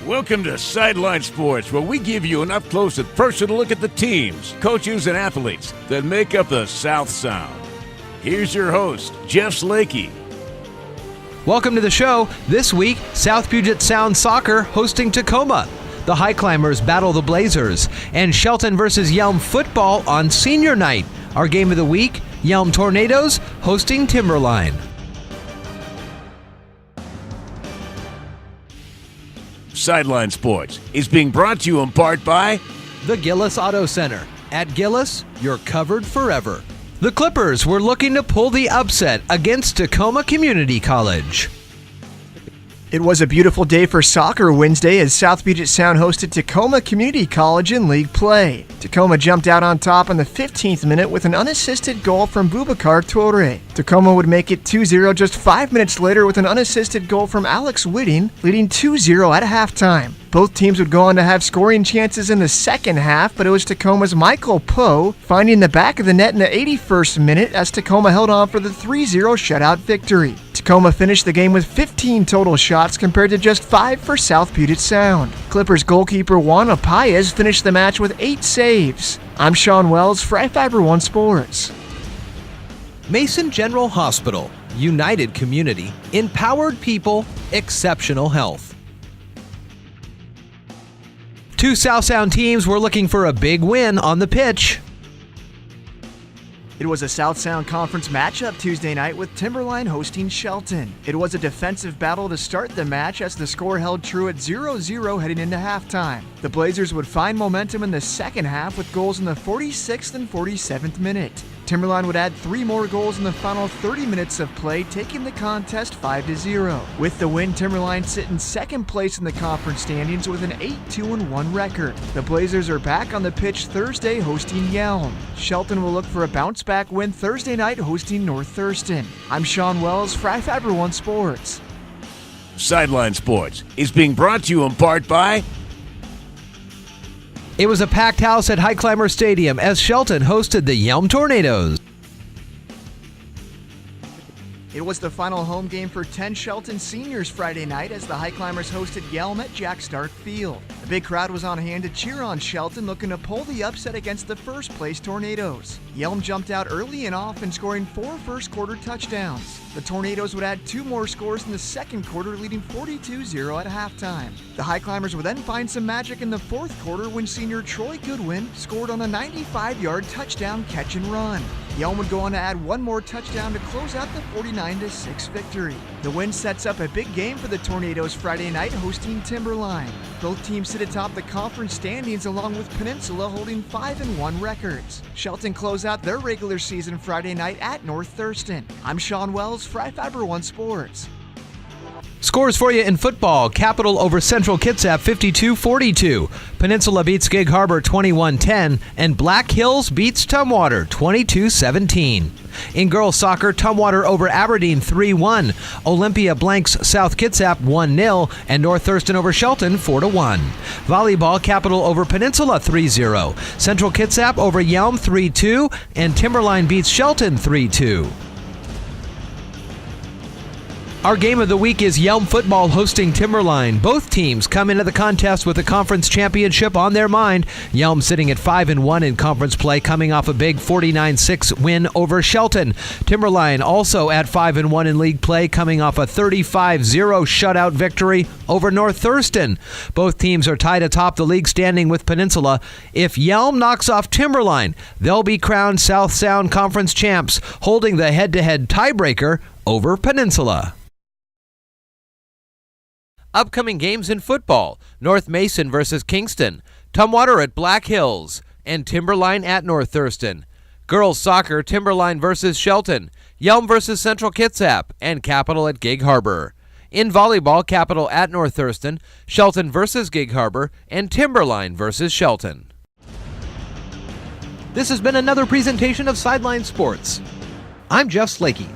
Welcome to Sideline Sports, where we give you an up-close and personal look at the teams, coaches, and athletes that make up the South Sound. Here's your host, Jeff Slakey. Welcome to the show. This week, South Puget Sound Soccer hosting Tacoma. The High Climbers battle the Blazers. And Shelton versus Yelm football on senior night. Our game of the week, Yelm Tornadoes hosting Timberline. Sideline Sports is being brought to you in part by The Gillis Auto Center. At Gillis, you're covered forever. The Clippers were looking to pull the upset against Tacoma Community College. It was a beautiful day for soccer Wednesday as South Puget Sound hosted Tacoma Community College in league play. Tacoma jumped out on top in the 15th minute with an unassisted goal from Boubacar Toure. Tacoma would make it 2-0 just 5 minutes later with an unassisted goal from Alex Whitting, leading 2-0 at halftime. Both teams would go on to have scoring chances in the second half, but it was Tacoma's Michael Poe finding the back of the net in the 81st minute as Tacoma held on for the 3-0 shutout victory. Tacoma finished the game with 15 total shots compared to just 5 for South Puget Sound. Clippers goalkeeper Juana Paez finished the match with 8 saves. I'm Sean Wells for iFIBER 1 Sports. Mason General Hospital, united community, empowered people, exceptional health. Two South Sound teams were looking for a big win on the pitch. It was a South Sound Conference matchup Tuesday night with Timberline hosting Shelton. It was a defensive battle to start the match as the score held true at 0-0 heading into halftime. The Blazers would find momentum in the second half with goals in the 46th and 47th minute. Timberline would add 3 more goals in the final 30 minutes of play, taking the contest 5-0. With the win, Timberline sit in second place in the conference standings with an 8-2-1 record. The Blazers are back on the pitch Thursday hosting Yelm. Shelton will look for a bounce-back win Thursday night hosting North Thurston. I'm Sean Wells for iFIBER 1 Sports. Sideline Sports is being brought to you in part by It was a packed house at High Climber Stadium as Shelton hosted the Yelm Tornadoes. It was the final home game for 10 Shelton seniors Friday night as the High Climbers hosted Yelm at Jack Stark Field. A big crowd was on hand to cheer on Shelton, looking to pull the upset against the first-place Tornadoes. Yelm jumped out early and often, scoring 4 first-quarter touchdowns. The Tornadoes would add 2 more scores in the second quarter, leading 42-0 at halftime. The High Climbers would then find some magic in the fourth quarter when senior Troy Goodwin scored on a 95-yard touchdown catch and run. Yelm would go on to add 1 more touchdown to close out the 49-6 victory. The win sets up a big game for the Tornadoes Friday night hosting Timberline. Both teams sit atop the conference standings along with Peninsula holding 5-1 records. Shelton close out their regular season Friday night at North Thurston. I'm Sean Wells for iFIBER 1 Sports. Scores for you in football. Capital over Central Kitsap 52-42. Peninsula beats Gig Harbor 21-10. And Black Hills beats Tumwater 22-17. In girls soccer, Tumwater over Aberdeen 3-1. Olympia blanks South Kitsap 1-0. And North Thurston over Shelton 4-1. Volleyball, Capital over Peninsula 3-0. Central Kitsap over Yelm 3-2. And Timberline beats Shelton 3-2. Our game of the week is Yelm football hosting Timberline. Both teams come into the contest with a conference championship on their mind. Yelm sitting at 5-1 in conference play, coming off a big 49-6 win over Shelton. Timberline also at 5-1 in league play, coming off a 35-0 shutout victory over North Thurston. Both teams are tied atop the league standing with Peninsula. If Yelm knocks off Timberline, they'll be crowned South Sound Conference champs, holding the head-to-head tiebreaker over Peninsula. Upcoming games in football: North Mason versus Kingston, Tumwater at Black Hills, and Timberline at North Thurston. Girls soccer: Timberline versus Shelton, Yelm versus Central Kitsap, and Capital at Gig Harbor. In volleyball, Capital at North Thurston, Shelton versus Gig Harbor, and Timberline versus Shelton. This has been another presentation of Sideline Sports. I'm Jeff Slakey.